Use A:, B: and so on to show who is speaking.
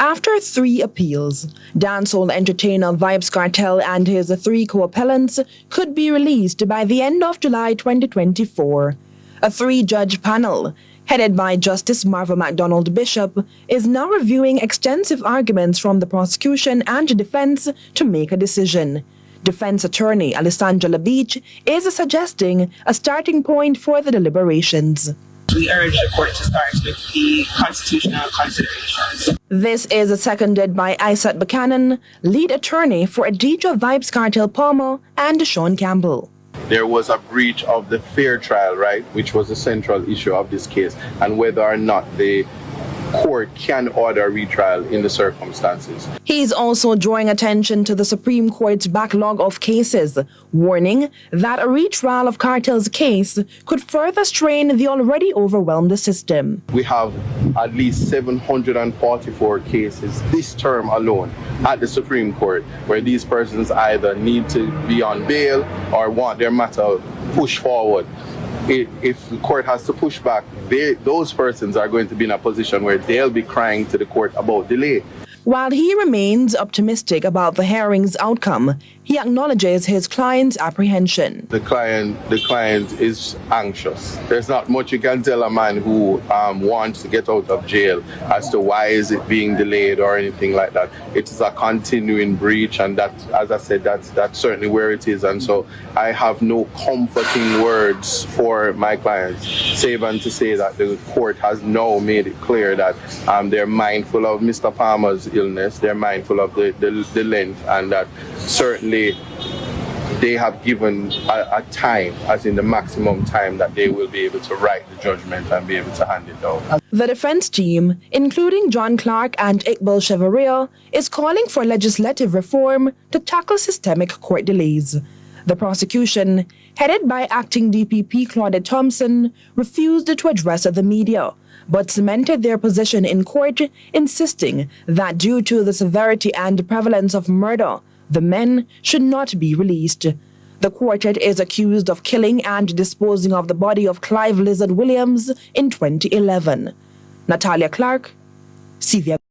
A: After 3 appeals, dancehall entertainer Vybz Kartel and his 3 co-appellants could be released by the end of July 2024. A 3-judge panel, headed by Justice Marva MacDonald Bishop, is now reviewing extensive arguments from the prosecution and defense to make a decision. Defense attorney Alessandra Labeach is suggesting a starting point for the deliberations.
B: We urge the court to start with the constitutional considerations.
A: This is seconded by Isat Buchanan, lead attorney for Adidja Vybz Kartel Palmer and Sean Campbell.
C: There was a breach of the fair trial right, which was the central issue of this case, and whether or not the court can order retrial in the circumstances.
A: He is also drawing attention to the Supreme Court's backlog of cases, warning that a retrial of Kartel's case could further strain the already overwhelmed system.
C: We have at least 744 cases this term alone at the Supreme Court where these persons either need to be on bail or want their matter pushed forward. If the court has to push back, those persons are going to be in a position where they'll be crying to the court about delay.
A: While he remains optimistic about the hearing's outcome, he acknowledges his client's apprehension.
C: The client is anxious. There's not much you can tell a man who wants to get out of jail as to why is it being delayed or anything like that. It is a continuing breach, and that, as I said, that's certainly where it is. And so I have no comforting words for my clients, save and to say that the court has now made it clear that they're mindful of Mr. Palmer's illness, they're mindful of the length, and that certainly they have given a time, as in the maximum time that they will be able to write the judgment and be able to hand it down.
A: The defense team, including John Clark and Iqbal Chevalier, is calling for legislative reform to tackle systemic court delays. The prosecution, headed by acting DPP Claudette Thompson, refused to address the media, but cemented their position in court, insisting that due to the severity and prevalence of murder, the men should not be released. The quartet is accused of killing and disposing of the body of Clive Lizard Williams in 2011. Natalia Clark, CVM.